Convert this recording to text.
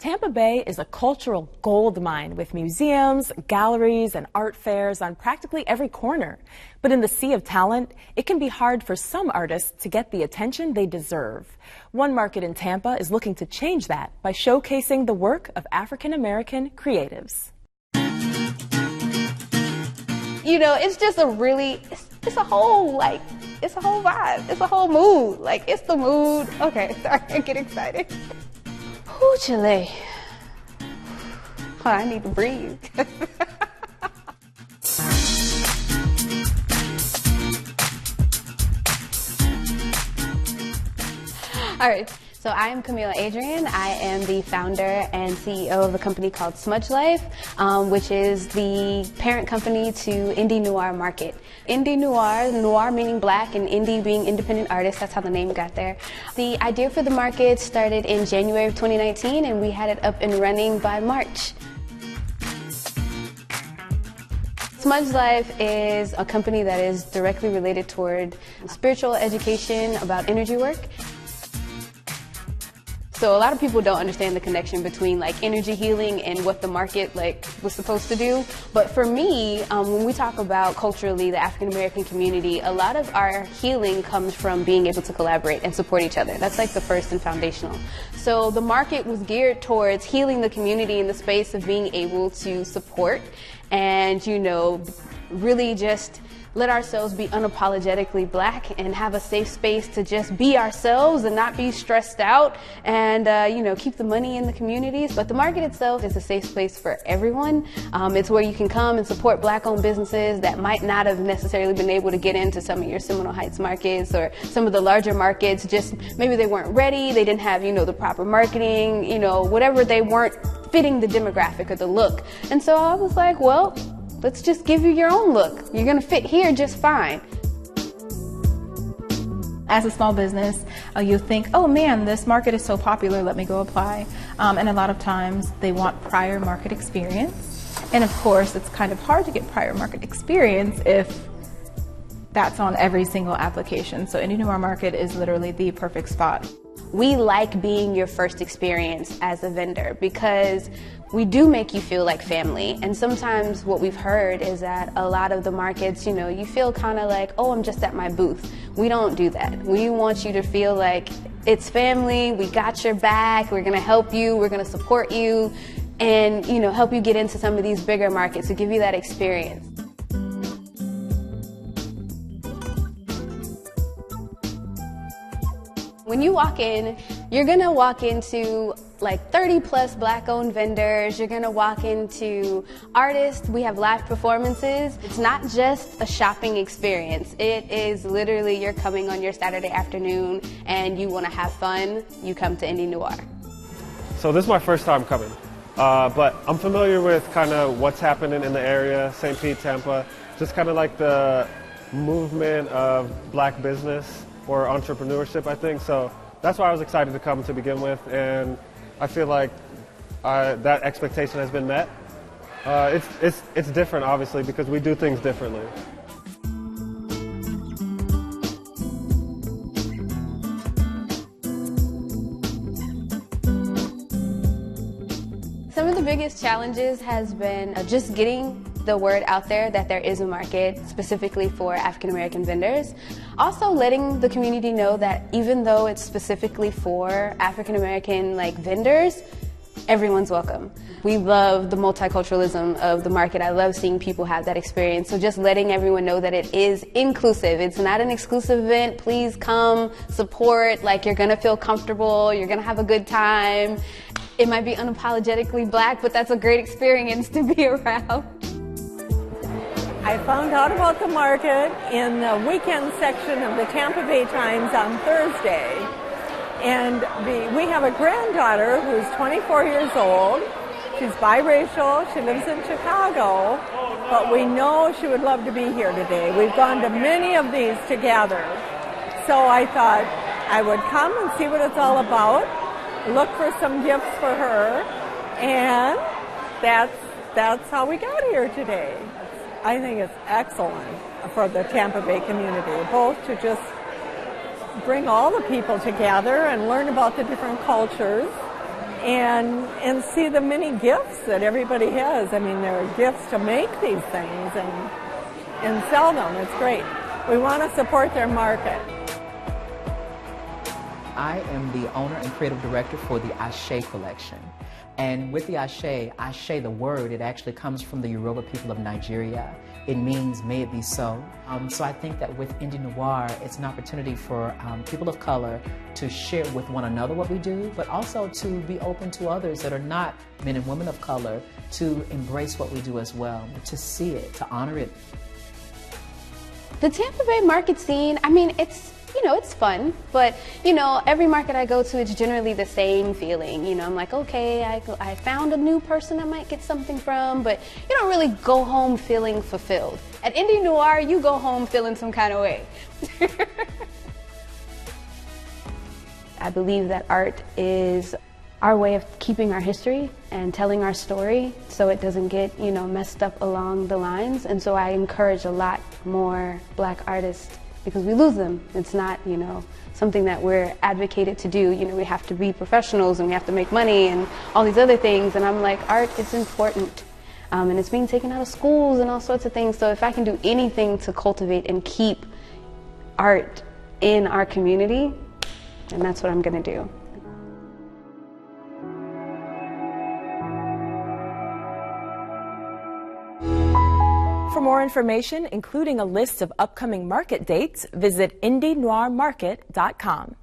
Tampa Bay is a cultural gold mine with museums, galleries, and art fairs on practically every corner. But in the sea of talent, it can be hard for some artists to get the attention they deserve. One market in Tampa is looking to change that by showcasing the work of African-American creatives. You know, it's just a really, it's a whole vibe. It's a whole mood. Like, it's the mood. Okay, sorry, I get excited. Ooh, Chile. Oh, I need to breathe. All right, so I am Camila Adrian. I am the founder and CEO of a company called Smudge Life, which is the parent company to Indie Noir Market. Indie Noir, noir meaning black and indie being independent artists, that's how the name got there. The idea for the market started in January of 2019 and we had it up and running by March. Smudge Life is a company that is directly related toward spiritual education about energy work. So a lot of people don't understand the connection between like energy healing and what the market was supposed to do. But for me, when we talk about culturally the African American community, a lot of our healing comes from being able to collaborate and support each other. That's like the first and foundational. So the market was geared towards healing the community in the space of being able to support and, you know, really just let ourselves be unapologetically black and have a safe space to just be ourselves and not be stressed out and, you know, keep the money in the communities. But the market itself is a safe place for everyone. It's where you can come and support black-owned businesses that might not have necessarily been able to get into some of your Seminole Heights markets or some of the larger markets. Just maybe they weren't ready, they didn't have, you know, the proper marketing, you know, whatever, they weren't fitting the demographic or the look. And so I was like, well, let's just give you your own look. You're gonna fit here just fine. As a small business, you think, oh man, this market is so popular, let me go apply. And a lot of times they want prior market experience. And of course, it's kind of hard to get prior market experience if that's on every single application. So Indie Noir Market is literally the perfect spot. We like being your first experience as a vendor because we do make you feel like family. And sometimes what we've heard is that a lot of the markets, you know, you feel kind of like, oh, I'm just at my booth. We don't do that. We want you to feel like it's family, we got your back, we're gonna help you, we're gonna support you, and, you know, help you get into some of these bigger markets to give you that experience. When you walk in, you're gonna walk into like 30 plus black-owned vendors. You're gonna walk into artists. We have live performances. It's not just a shopping experience. It is literally you're coming on your Saturday afternoon and you wanna have fun, you come to Indie Noir. So this is my first time coming, but I'm familiar with kind of what's happening in the area, St. Pete, Tampa, just kind of like the movement of black business or entrepreneurship, I think. So that's why I was excited to come to begin with, and I feel like that expectation has been met. It's different, obviously, because we do things differently. Some of the biggest challenges has been just getting the word out there that there is a market specifically for African American vendors. Also letting the community know that even though it's specifically for African American vendors, everyone's welcome. We love the multiculturalism of the market. I love seeing people have that experience. So just letting everyone know that it is inclusive. It's not an exclusive event. Please come, support, you're gonna feel comfortable, you're gonna have a good time. It might be unapologetically black, but that's a great experience to be around. I found out about the market in the weekend section of the Tampa Bay Times on Thursday. And we have a granddaughter who's 24 years old. She's biracial. She lives in Chicago. But we know she would love to be here today. We've gone to many of these together. So I thought I would come and see what it's all about, look for some gifts for her, and that's how we got here today. I think it's excellent for the Tampa Bay community, both to just bring all the people together and learn about the different cultures and see the many gifts that everybody has. I mean, there are gifts to make these things and sell them. It's great. We want to support their market. I am the owner and creative director for the Ashe collection. And with the Ashe, the word, it actually comes from the Yoruba people of Nigeria. It means, may it be so. So I think that with Indie Noir, it's an opportunity for people of color to share with one another what we do, but also to be open to others that are not men and women of color to embrace what we do as well, to see it, to honor it. The Tampa Bay market scene, I mean, it's fun, but, every market I go to, it's generally the same feeling. I'm like, okay, I found a new person I might get something from, but you don't really go home feeling fulfilled. At Indie Noir, you go home feeling some kind of way. I believe that art is our way of keeping our history and telling our story so it doesn't get, messed up along the lines. And so I encourage a lot more Black artists because we lose them. It's not, something that we're advocated to do. We have to be professionals and we have to make money and all these other things. And I'm like, art is important. And it's being taken out of schools and all sorts of things. So if I can do anything to cultivate and keep art in our community, then that's what I'm going to do. For more information, including a list of upcoming market dates, visit IndieNoirMarket.com.